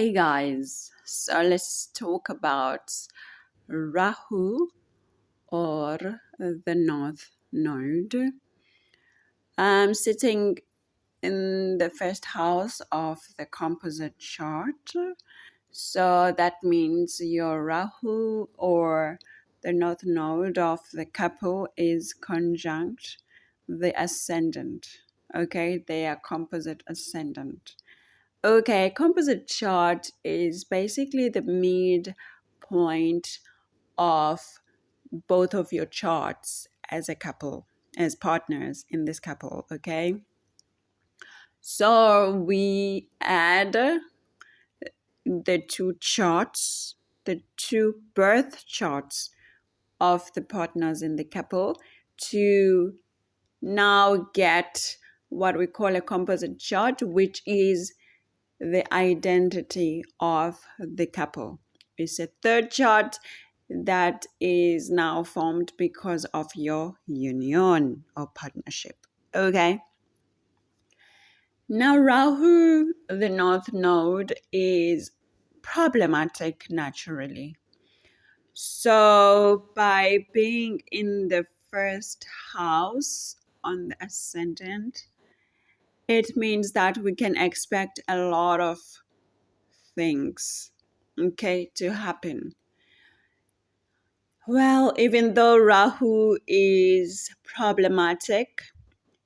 Hey guys, so let's talk about Rahu or the North Node. I'm sitting in the first house of the composite chart. So that means your Rahu or the North Node of the couple is conjunct the Ascendant. Okay, they are composite ascendant. Okay, composite chart is basically the midpoint of both of your charts as a couple, as partners in this couple, okay? So we add the two charts, the two birth charts of the partners in the couple to now get what we call a composite chart, which is the identity of the couple. It's a third chart that is now formed because of your union or partnership. Okay. Now, Rahu, the North Node, is problematic naturally. So, by being in the first house on the Ascendant, it means that we can expect a lot of things, okay, to happen. Well, even though Rahu is problematic,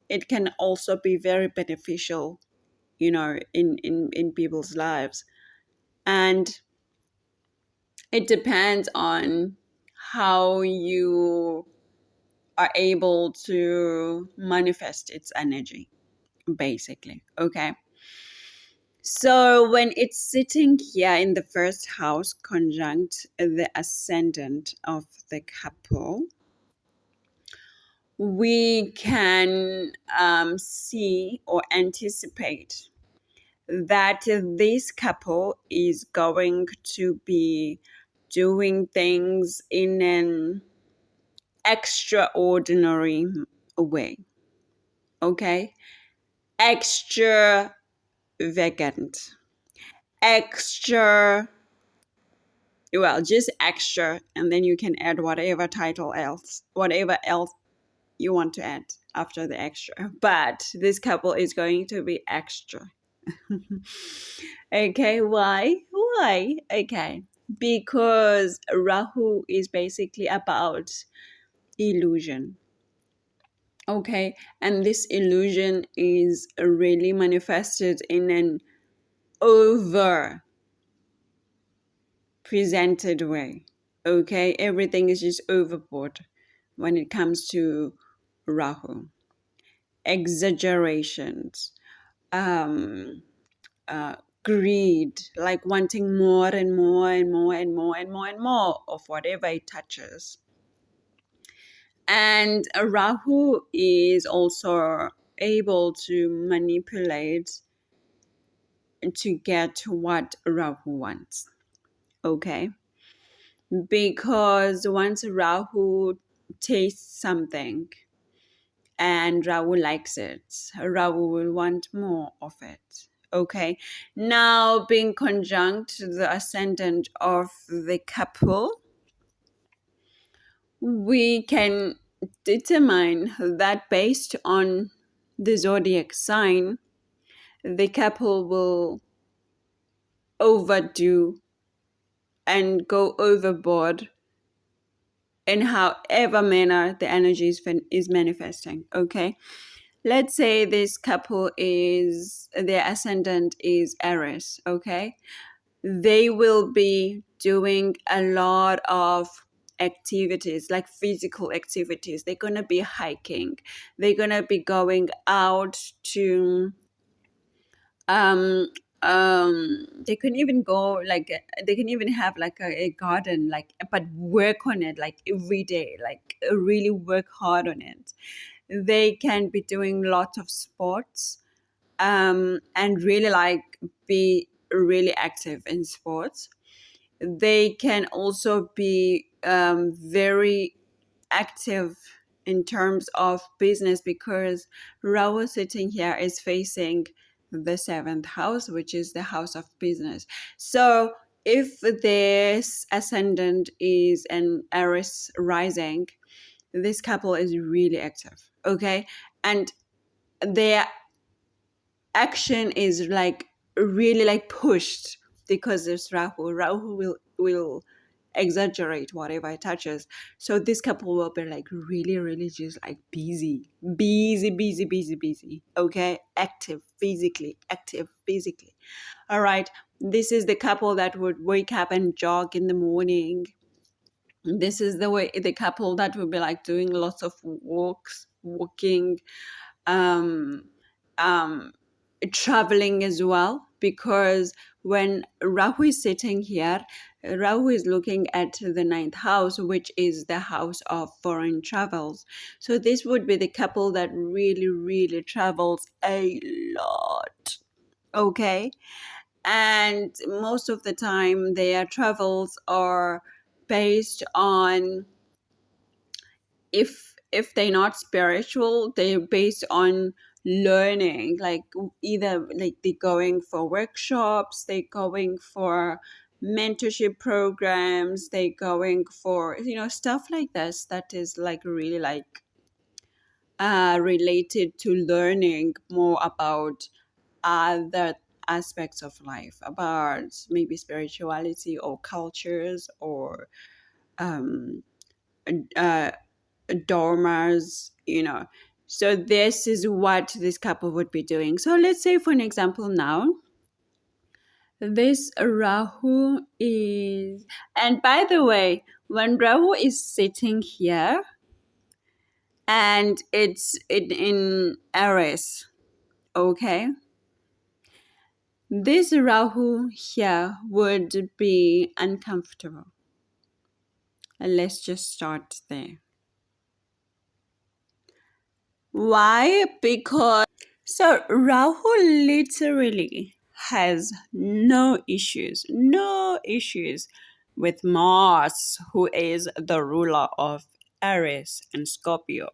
it can also be very beneficial, in people's lives. And it depends on how you are able to manifest its energy, basically, okay? So when it's sitting here in the first house, conjunct the ascendant of the couple, we can see or anticipate that this couple is going to be doing things in an extraordinary way, okay? Extravagant. Extra, well, just extra, and then you can add whatever else you want to add after the extra. But this couple is going to be extra. Okay, why? Okay, because Rahu is basically about illusion. Okay, and this illusion is really manifested in an over presented way. Okay, everything is just overboard when it comes to Rahu. Exaggerations, greed, like wanting more and more and more and more and more and more of whatever it touches. And Rahu is also able to manipulate to get what Rahu wants. Okay? Because once Rahu tastes something and Rahu likes it, Rahu will want more of it. Okay? Now, being conjunct the ascendant of the couple, we can determine that based on the zodiac sign, the couple will overdo and go overboard in however manner the energy is manifesting. Okay, let's say this couple is, their ascendant is Aries. Okay, they will be doing a lot of activities, like physical activities. They're gonna be hiking, they're gonna be going out to they can even go, like, they can even have like a garden, like, but work on it like every day, like really work hard on it. They can be doing lots of sports and really like be really active in sports. They can also be very active in terms of business, because Rahu sitting here is facing the seventh house, which is the house of business. So if this ascendant is an Aries rising, this couple is really active, okay? And their action is like really like pushed because there's Rahu. Rahu will exaggerate whatever it touches. So this couple will be like really just like busy. Okay, active physically. All right, this is the couple that would wake up and jog in the morning. This is the couple that would be like doing lots of walking, um um traveling as well, because when Rahu is sitting here, Rahu is looking at the ninth house, which is the house of foreign travels. So this would be the couple that really travels a lot, okay? And most of the time their travels are based on, if they're not spiritual, they're based on learning, like either like they're going for workshops, they're going for mentorship programs, they're going for, stuff like this, that is like really like related to learning more about other aspects of life, about maybe spirituality or cultures or um uh dormers, So this is what this couple would be doing. So let's say, for an example, now this Rahu is, and by the way, when Rahu is sitting here and it's in Aries, okay, this Rahu here would be uncomfortable. And let's just start there. Why? Because Rahu literally has no issues with Mars, who is the ruler of Aries and Scorpio.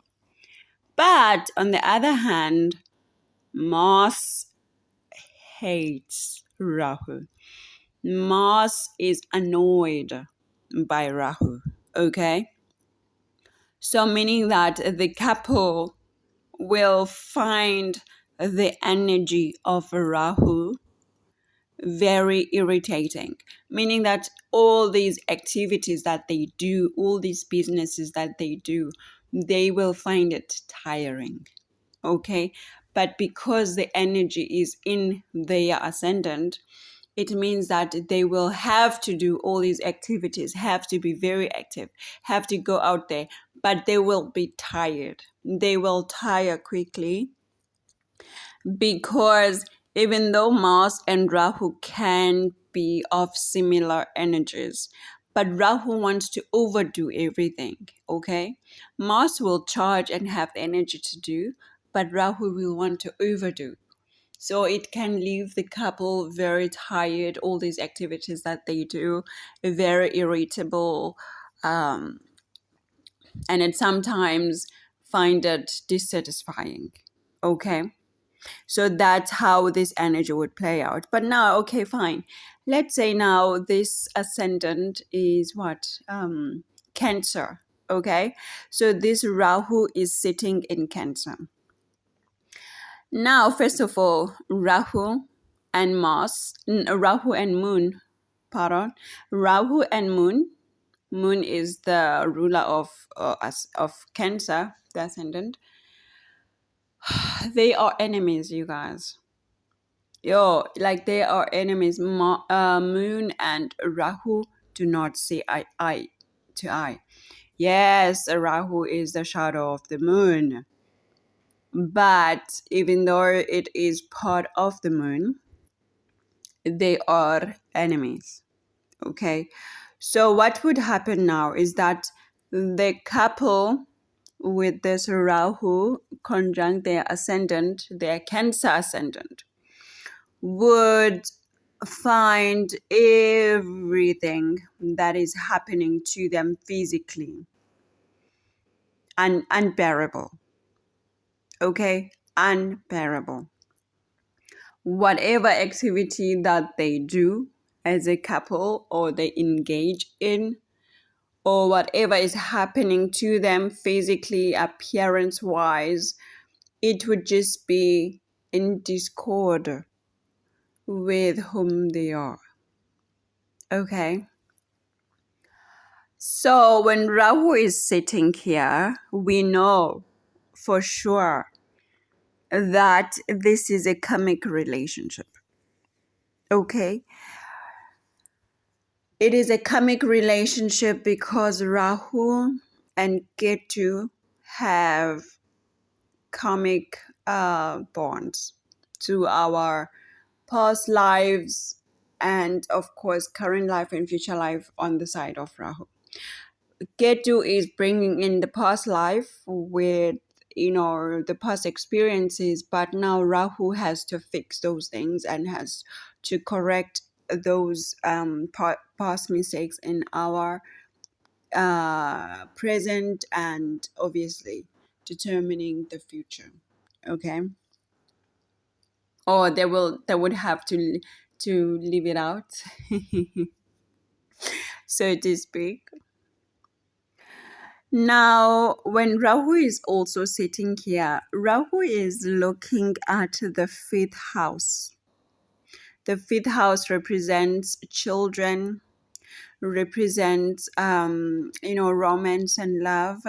But on the other hand, Mars hates Rahu. Mars is annoyed by Rahu, okay? So meaning that the couple will find the energy of Rahu very irritating, meaning that all these activities that they do, all these businesses that they do, they will find it tiring, okay? But because the energy is in their ascendant, it means that they will have to do all these activities, have to be very active, have to go out there, but they will be tired. They will tire quickly, because even though Mars and Rahu can be of similar energies, but Rahu wants to overdo everything, okay? Mars will charge and have the energy to do, but Rahu will want to overdo. So it can leave the couple very tired, all these activities that they do, very irritable, and it sometimes find it dissatisfying, okay? So that's how this energy would play out. But now, okay, fine. Let's say now this ascendant is what? Cancer, okay? So this Rahu is sitting in Cancer. Now, first of all, Rahu and Moon, pardon. Rahu and Moon. Moon is the ruler of Cancer, the ascendant. They are enemies, you guys. Like they are enemies. Moon and Rahu do not see eye to eye. Yes, Rahu is the shadow of the moon. But even though it is part of the moon, they are enemies. Okay? So what would happen now is that the couple with this Rahu conjunct their ascendant, their Cancer ascendant, would find everything that is happening to them physically unbearable. Okay? Unbearable. whatever activity that they do as a couple or they engage in, or whatever is happening to them physically, appearance wise, it would just be in discord with whom they are. Okay. So when Rahu is sitting here, we know for sure that this is a karmic relationship. Okay. It is a karmic relationship because Rahu and Ketu have karmic bonds to our past lives and of course current life and future life on the side of Rahu. Ketu is bringing in the past life with the past experiences, but now Rahu has to fix those things and has to correct those past mistakes in our present and obviously determining the future. Okay. Or they would have to leave it out, so to speak. Now, when Rahu is also sitting here, Rahu is looking at the 5th house. The 5th house represents children, represents romance and love.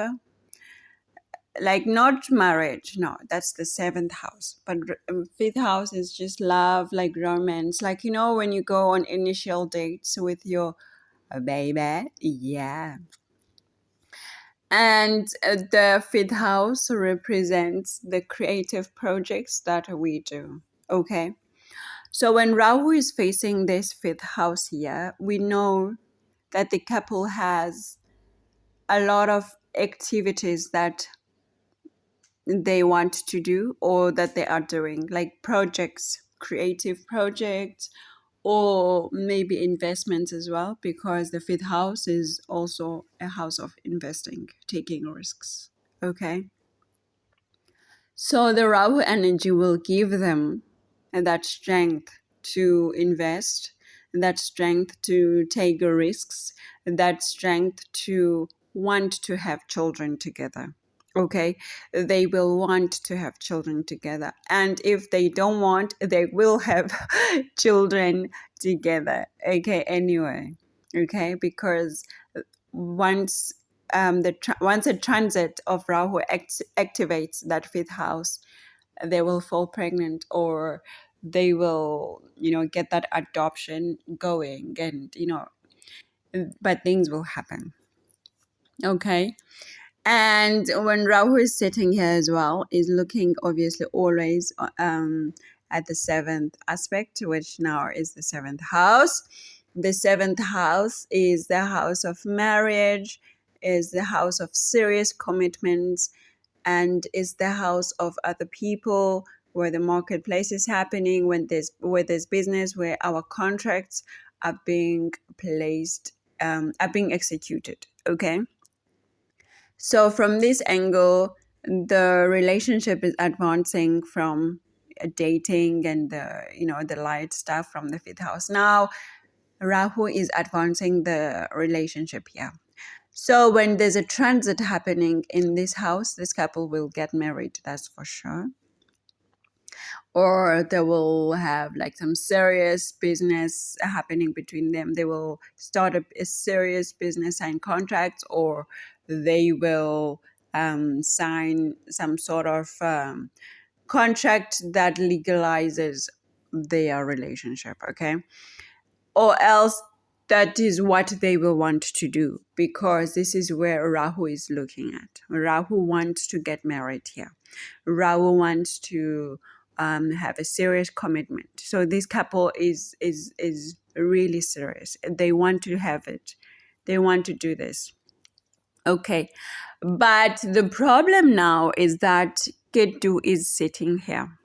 Like not marriage, no, that's the 7th house. But 5th house is just love, like romance. Like, when you go on initial dates with your baby, yeah. And the 5th house represents the creative projects that we do. Okay. So when Rahu is facing this 5th house here, we know that the couple has a lot of activities that they want to do or that they are doing, like projects, creative projects, or maybe investments as well, because the 5th house is also a house of investing, taking risks. Okay. So the Rahu energy will give them that strength to invest, that strength to take risks, that strength to want to have children together. Okay, they will want to have children together, and if they don't want, they will have children together. Okay, anyway, okay, because once once a transit of Rahu activates that 5th house, they will fall pregnant, or they will get that adoption going, and but things will happen. Okay. And when Rahu is sitting here as well, is looking obviously always at the 7th aspect, which now is the 7th house. The 7th house is the house of marriage, is the house of serious commitments, and is the house of other people, where the marketplace is happening, where there's business, where our contracts are being placed, are being executed. Okay. So from this angle, the relationship is advancing from dating and the light stuff from the 5th house. Now, Rahu is advancing the relationship here. So when there's a transit happening in this house, this couple will get married, that's for sure. Or they will have like some serious business happening between them. They will start a serious business, sign contracts, or they will sign some sort of contract that legalizes their relationship. Okay. Or else that is what they will want to do, because this is where Rahu is looking at. Rahu wants to get married here. Rahu wants to have a serious commitment. So this couple is really serious. They want to have it. They want to do this. Okay. But the problem now is that Ketu is sitting here.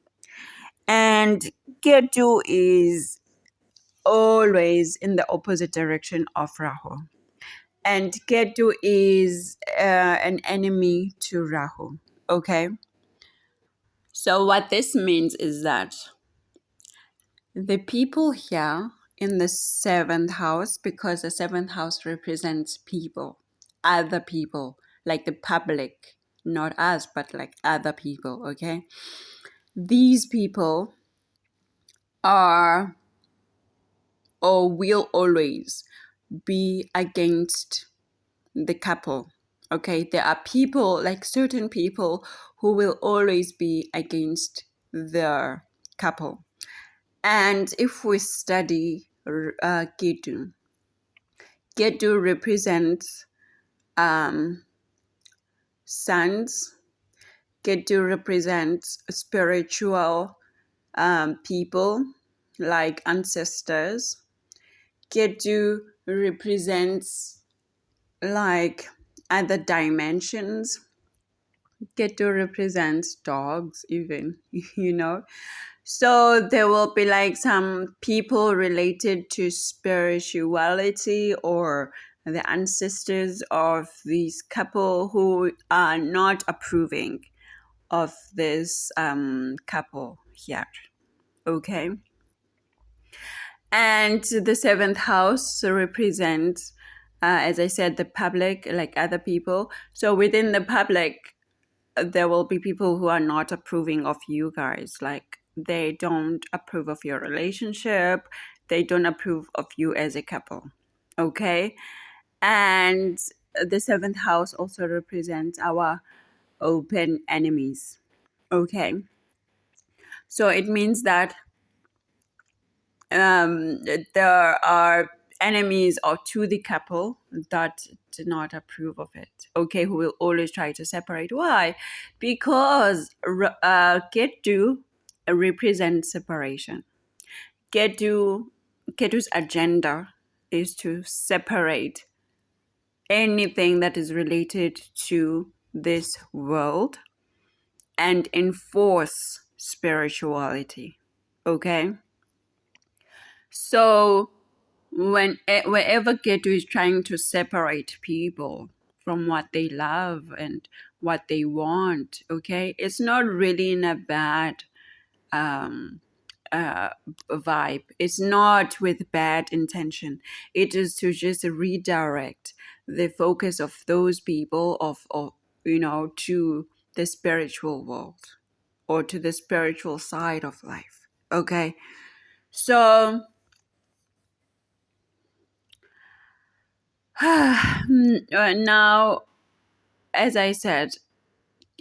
And Ketu is always in the opposite direction of Rahu. And Ketu is an enemy to Rahu. Okay. So what this means is that The people here in the seventh house, because the seventh house represents people, other people, like the public, not us, but like other people, okay? These people are or will always be against the couple. Okay, there are people, like certain people, who will always be against the couple. And if we study Ketu, Ketu represents sons. Ketu represents spiritual people, like ancestors. Ketu represents like other dimensions. Ketu represents dogs, even, you know. So there will be like some people related to spirituality or the ancestors of these couple who are not approving of this couple here. Okay. And the seventh house represents, as I said, the public, like other people. So within the public, there will be people who are not approving of you guys. Like they don't approve of your relationship. They don't approve of you as a couple. Okay. And the seventh house also represents our open enemies. Okay. So it means that there are enemies or to the couple that do not approve of it, okay, who will always try to separate. Why? Because Ketu represents separation. Ketu's agenda is to separate anything that is related to this world and enforce spirituality, okay? So wherever Ketu is trying to separate people from what they love and what they want, okay, it's not really in a bad vibe. It's not with bad intention. It is to just redirect the focus of those people of you know, to the spiritual world or to the spiritual side of life. Okay, so now, as I said,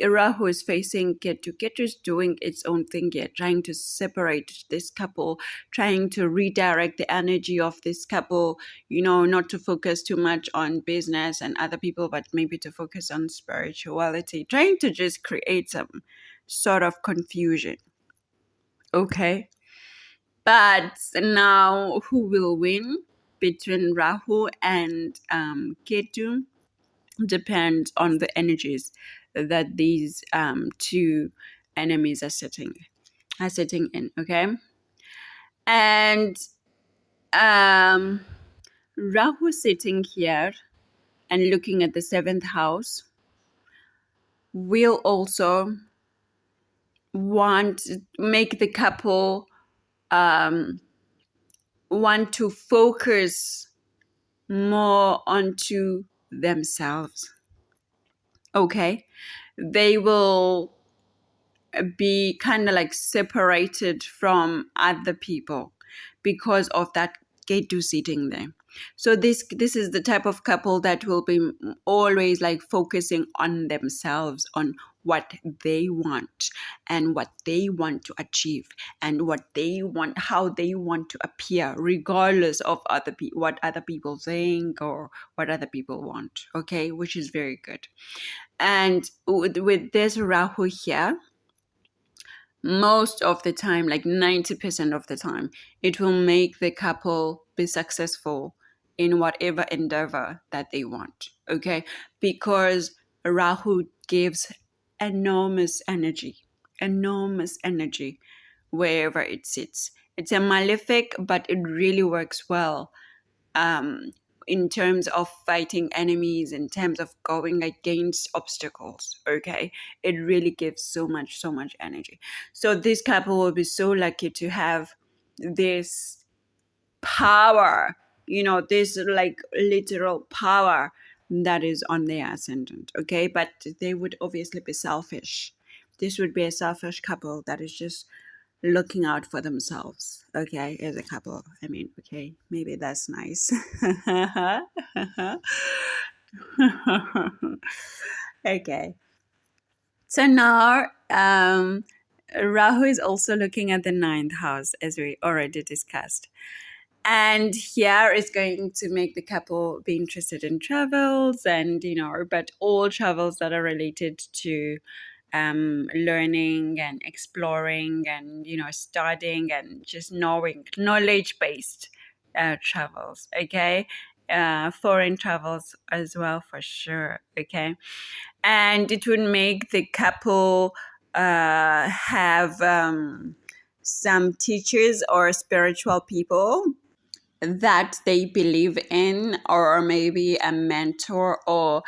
Rahu is facing Ketu. Ketu is doing its own thing here, trying to separate this couple, trying to redirect the energy of this couple, you know, not to focus too much on business and other people, but maybe to focus on spirituality, trying to just create some sort of confusion. Okay. But now, who will win between Rahu and Ketu? Depends on the energies that these two enemies are sitting in. Okay, and Rahu sitting here and looking at the seventh house will also want to make the couple want to focus more onto themselves. Okay, they will be kind of like separated from other people because of that Ketu sitting there. So this is the type of couple that will be always like focusing on themselves, on what they want and what they want to achieve and what they want, how they want to appear, regardless of what other people think or what other people want. Okay, which is very good. And with this Rahu here, most of the time, like 90% of the time, it will make the couple be successful in whatever endeavor that they want, okay? Because Rahu gives enormous energy wherever it sits. It's a malefic, but it really works well in terms of fighting enemies, in terms of going against obstacles, okay? It really gives so much energy. So this couple will be so lucky to have this power, this like literal power that is on their ascendant, okay? But they would obviously be selfish. This would be a selfish couple that is just looking out for themselves, okay, as a couple. I mean, okay, maybe that's nice. Okay. So now, Rahu is also looking at the ninth house, as we already discussed. And here is going to make the couple be interested in travels and, but all travels that are related to learning and exploring and, studying and just knowing, knowledge-based travels, okay? Foreign travels as well, for sure, okay? And it would make the couple have some teachers or spiritual people that they believe in, or maybe a mentor, or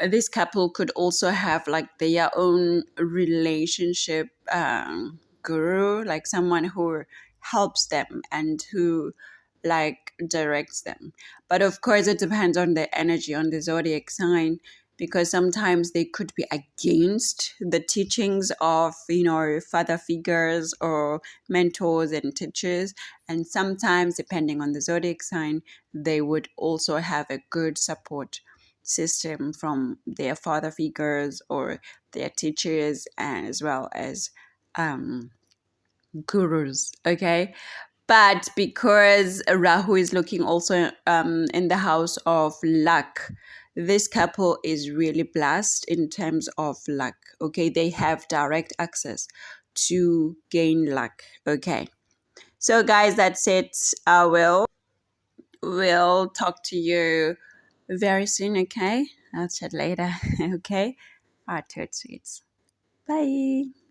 this couple could also have like their own relationship guru, like someone who helps them and who like directs them. But of course it depends on the energy on the zodiac sign, because sometimes they could be against the teachings of father figures or mentors and teachers, and sometimes depending on the zodiac sign they would also have a good support system from their father figures or their teachers, and as well as gurus, okay? But because Rahu is looking also in the house of luck, this couple is really blessed in terms of luck, okay? They have direct access to gain luck, okay? So guys, that's it. I will talk to you very soon, okay? I'll chat later, okay? Our third sweets. Bye.